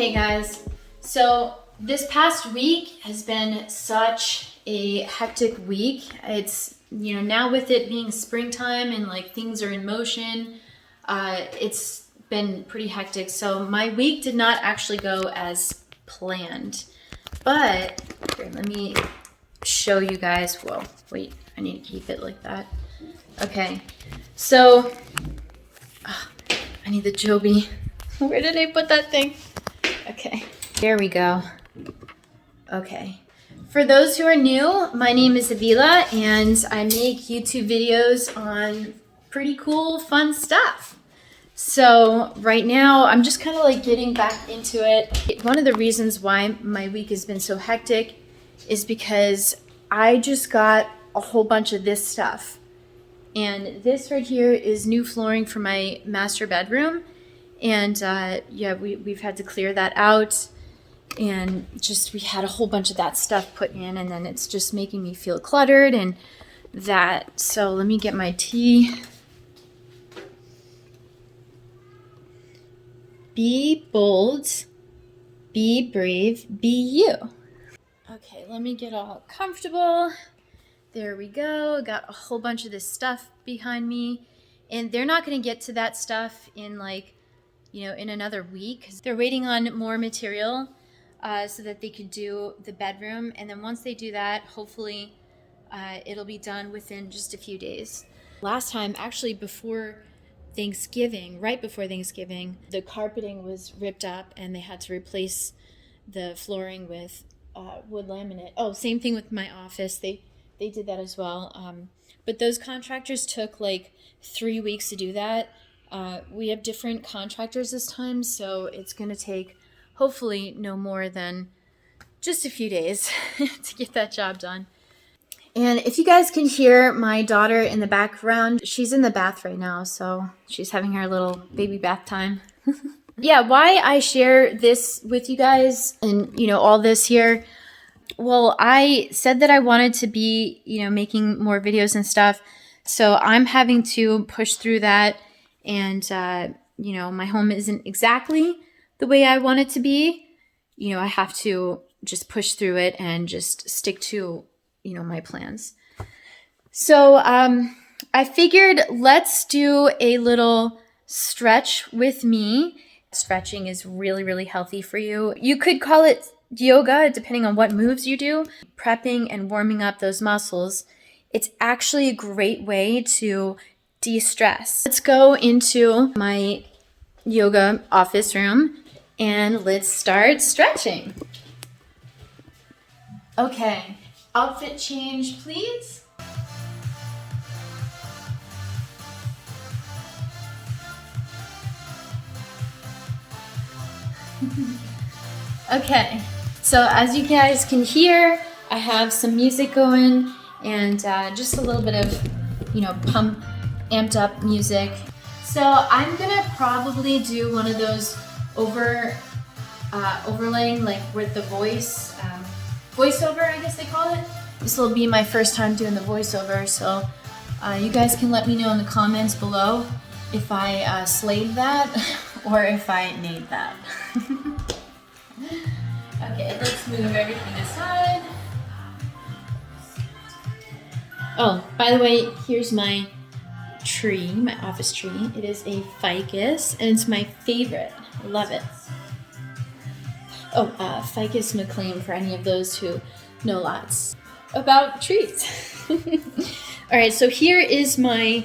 Okay guys, so this past week has been such a hectic week. It's, now with it being springtime and like things are in motion, it's been pretty hectic. So my week did not actually go as planned, but here, let me show you guys. Whoa, wait, I need to keep it like that. Okay, so I need the Joby. Where did I put that thing? Okay, there we go. Okay, for those who are new, my name is Avila and I make YouTube videos on pretty cool, fun stuff. So right now I'm just kind of like getting back into it. One of the reasons why my week has been so hectic is because I just got a whole bunch of this stuff. And this right here is new flooring for my master bedroom. And yeah, we've had to clear that out. And just we had a whole bunch of that stuff put in, and then it's just making me feel cluttered and that. So let me get my tea. Be bold, be brave, be you. Okay, let me get all comfortable. There we go. Got a whole bunch of this stuff behind me, and they're not going to get to that stuff in like, in another week. They're waiting on more material so that they could do the bedroom, and then once they do that, hopefully it'll be done within just a few days. Last time, actually before Thanksgiving, right before Thanksgiving, the carpeting was ripped up and they had to replace the flooring with wood laminate. Oh, same thing with my office. They did that as well. But those contractors took like 3 weeks to do that. We have different contractors this time, so it's going to take hopefully no more than just a few days to get that job done. And if you guys can hear my daughter in the background, she's in the bath right now, so she's having her little baby bath time. Yeah, why I share this with you guys and, all this here. Well, I said that I wanted to be, making more videos and stuff. So I'm having to push through that. And, my home isn't exactly the way I want it to be. I have to just push through it and just stick to, my plans. So I figured let's do a little stretch with me. Stretching is really, really healthy for you. You could call it yoga, depending on what moves you do. Prepping and warming up those muscles. It's actually a great way to de-stress. Let's go into my yoga office room and let's start stretching. Okay, outfit change, please. Okay, so as you guys can hear, I have some music going and just a little bit of, amped up music. So I'm gonna probably do one of those overlaying, like with the voiceover, I guess they call it. This will be my first time doing the voiceover, so you guys can let me know in the comments below if I slayed that or if I made that. Okay, let's move everything aside. Oh, by the way, here's my tree, my office tree. It is a ficus, and it's my favorite. I love it. Oh, Ficus McLean for any of those who know lots about trees. All right, so here is my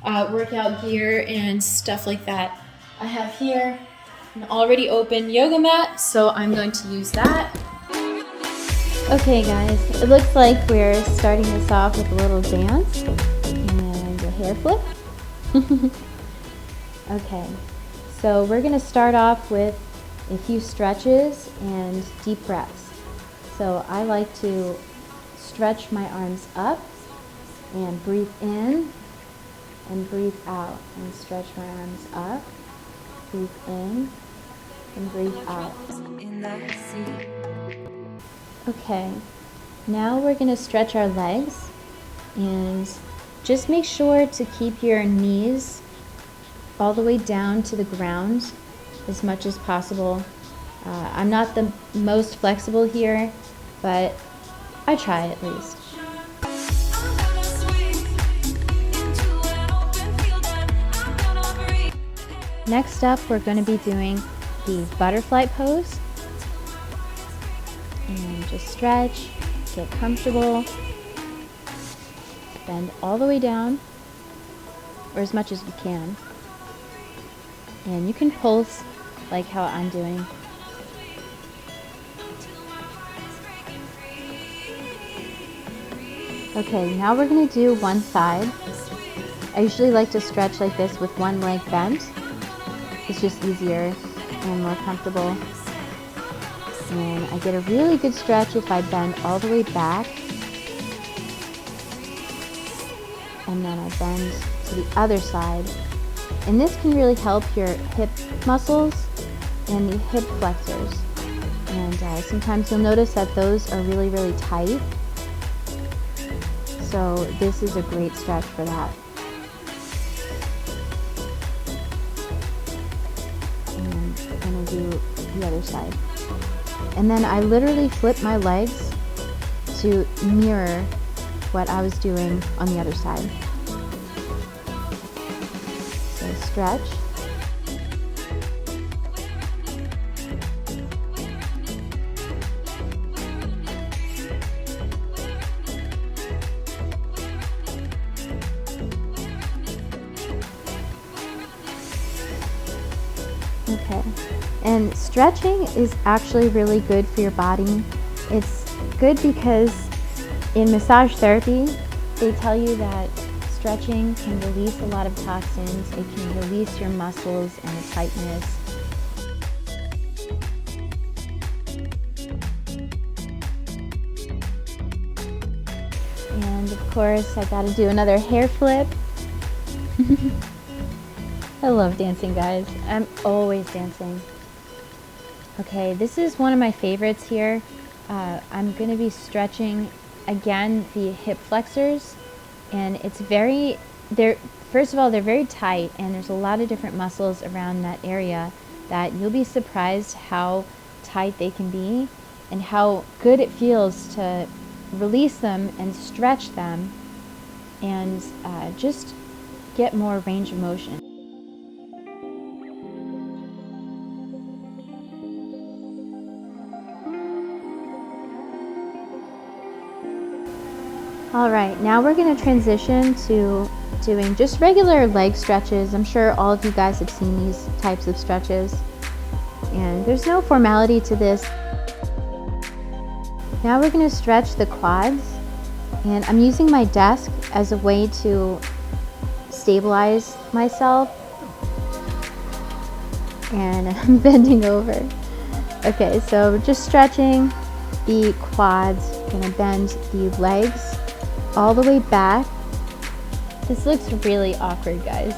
workout gear and stuff like that. I have here an already open yoga mat, so I'm going to use that. Okay guys, it looks like we're starting this off with a little dance and a hair flip. Okay, so we're going to start off with a few stretches and deep breaths. So I like to stretch my arms up and breathe in and breathe out, and stretch my arms up, breathe in and breathe out. Okay, now we're going to stretch our legs, and just make sure to keep your knees all the way down to the ground as much as possible. I'm not the most flexible here, but I try at least. Next up, we're going to be doing the butterfly pose. And just stretch, get comfortable, bend all the way down, or as much as you can. And you can pulse like how I'm doing. Okay, now we're going to do one side. I usually like to stretch like this with one leg bent. It's just easier and more comfortable. And I get a really good stretch if I bend all the way back. And then I bend to the other side. And this can really help your hip muscles and the hip flexors. And sometimes you'll notice that those are really, really tight. So this is a great stretch for that. And I'm going to do the other side. And then I literally flip my legs to mirror what I was doing on the other side. So stretch. Okay, and stretching is actually really good for your body. It's good because in massage therapy, they tell you that stretching can release a lot of toxins. It can release your muscles and the tightness. And of course, I gotta do another hair flip. I love dancing, guys. I'm always dancing. Okay, this is one of my favorites here. I'm going to be stretching, again, the hip flexors. And it's first of all, they're very tight, and there's a lot of different muscles around that area that you'll be surprised how tight they can be and how good it feels to release them and stretch them and just get more range of motion. Alright, now we're going to transition to doing just regular leg stretches. I'm sure all of you guys have seen these types of stretches. And there's no formality to this. Now we're going to stretch the quads. And I'm using my desk as a way to stabilize myself. And I'm bending over. Okay, so just stretching the quads. Going to bend the legs all the way back. This looks really awkward, guys.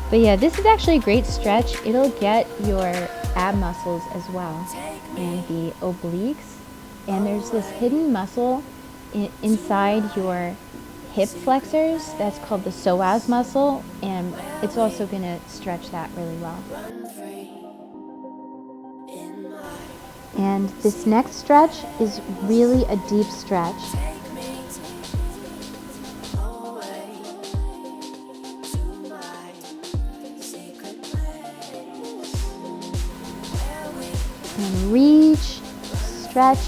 But yeah, this is actually a great stretch. It'll get your ab muscles as well, and the obliques. And there's this hidden muscle inside your hip flexors that's called the psoas muscle, and it's also going to stretch that really well. And this next stretch is really a deep stretch. And reach, stretch,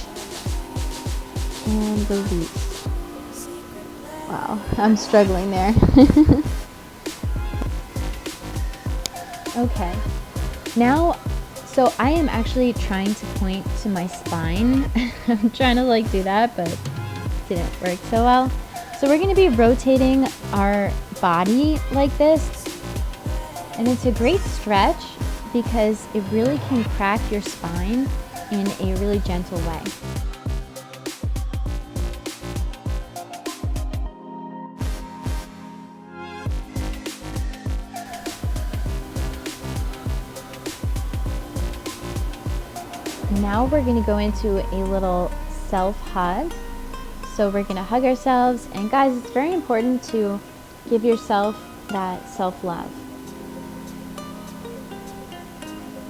and release. Wow, I'm struggling there. Okay, now, so I am actually trying to point to my spine. I'm trying to do that, but it didn't work so well. So we're going to be rotating our body like this. And it's a great stretch because it really can crack your spine in a really gentle way. Now we're going to go into a little self-hug. So we're going to hug ourselves. And guys, it's very important to give yourself that self-love.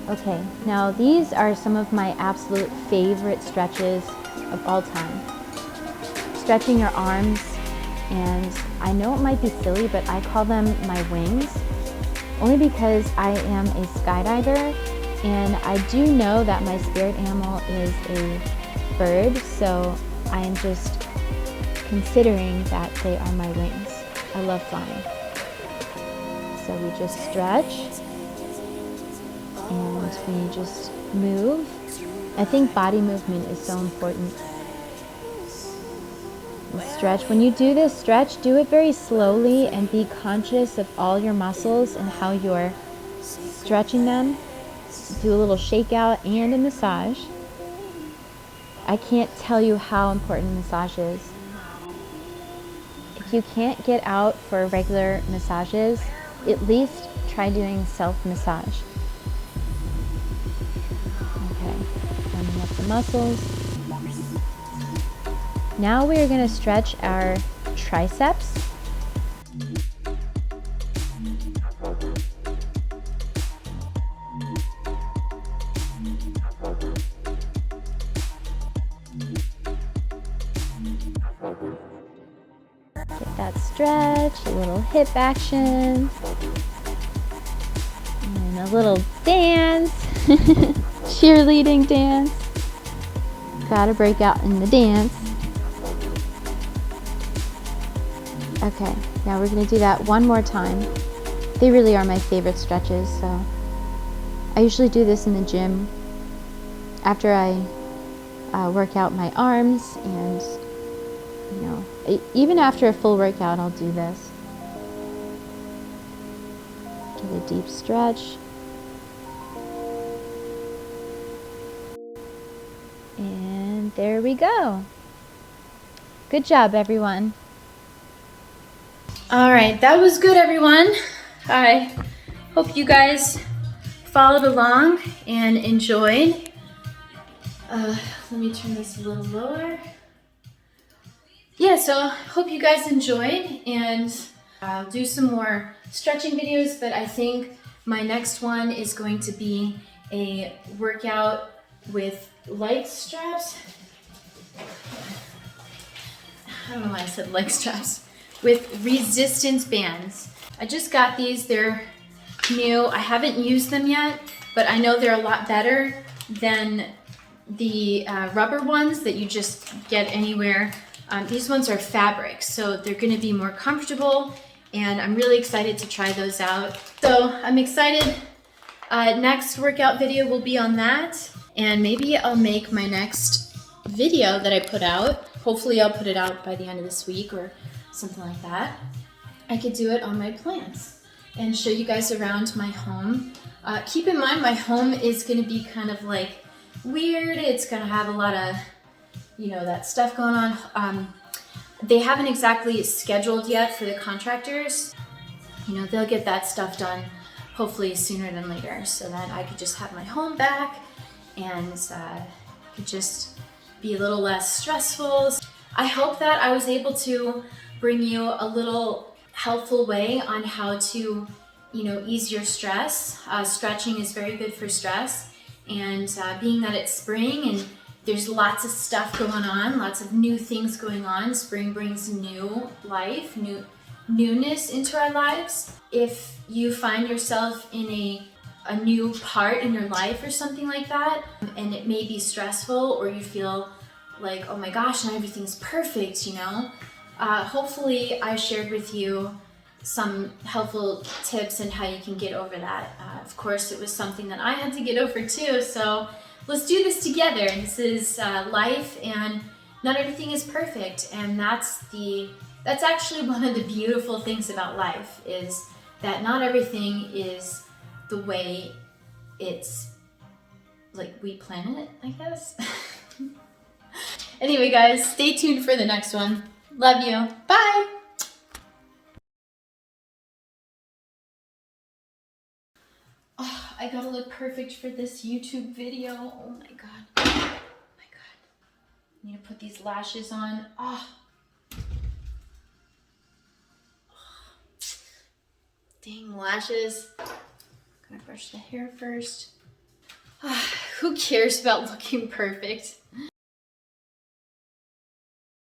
Okay, now these are some of my absolute favorite stretches of all time. Stretching your arms, and I know it might be silly, but I call them my wings, only because I am a skydiver, and I do know that my spirit animal is a bird, so I am just considering that they are my wings. I love flying. So we just stretch, and we just move. I think body movement is so important. And stretch. When you do this stretch, do it very slowly and be conscious of all your muscles and how you're stretching them. Do a little shakeout and a massage. I can't tell you how important massage is. If you can't get out for regular massages, at least try doing self-massage. Okay, warming up the muscles. Now we are going to stretch our triceps. Get that stretch, a little hip action, and a little dance, cheerleading dance. Gotta break out in the dance. Okay, now we're gonna do that one more time. They really are my favorite stretches, so I usually do this in the gym after I work out my arms, and you know, even after a full workout, I'll do this. Get a deep stretch. And there we go. Good job, everyone. All right, that was good, everyone. I hope you guys followed along and enjoyed. Let me turn this a little lower. Yeah, so hope you guys enjoyed, and I'll do some more stretching videos, but I think my next one is going to be a workout with leg straps. I don't know why I said leg straps. With resistance bands. I just got these, they're new. I haven't used them yet, but I know they're a lot better than the rubber ones that you just get anywhere. These ones are fabric, so they're gonna be more comfortable, and I'm really excited to try those out. So I'm excited. Next workout video will be on that, and maybe I'll make my next video that I put out. Hopefully I'll put it out by the end of this week or something like that. I could do it on my plants and show you guys around my home. Keep in mind, my home is gonna be kind of like weird. It's gonna have a lot of, you know, that stuff going on. They haven't exactly scheduled yet for the contractors. You know, they'll get that stuff done hopefully sooner than later, so that I could just have my home back and could just be a little less stressful. I hope that I was able to bring you a little helpful way on how to, you know, ease your stress. Stretching is very good for stress, and being that it's spring and there's lots of stuff going on, lots of new things going on. Spring brings new life, newness into our lives. If you find yourself in a new part in your life or something like that, and it may be stressful, or you feel like, oh my gosh, now everything's perfect, you know, hopefully I shared with you some helpful tips and how you can get over that. Of course, it was something that I had to get over too, so let's do this together. This is life, and not everything is perfect, and that's actually one of the beautiful things about life, is that not everything is the way it's like we plan it, I guess. Anyway, guys, stay tuned for the next one. Love you. Bye. Oh, I gotta look perfect for this YouTube video. Oh my god. Oh my god. I need to put these lashes on. Oh. Dang lashes. I'm gonna brush the hair first. Who cares about looking perfect?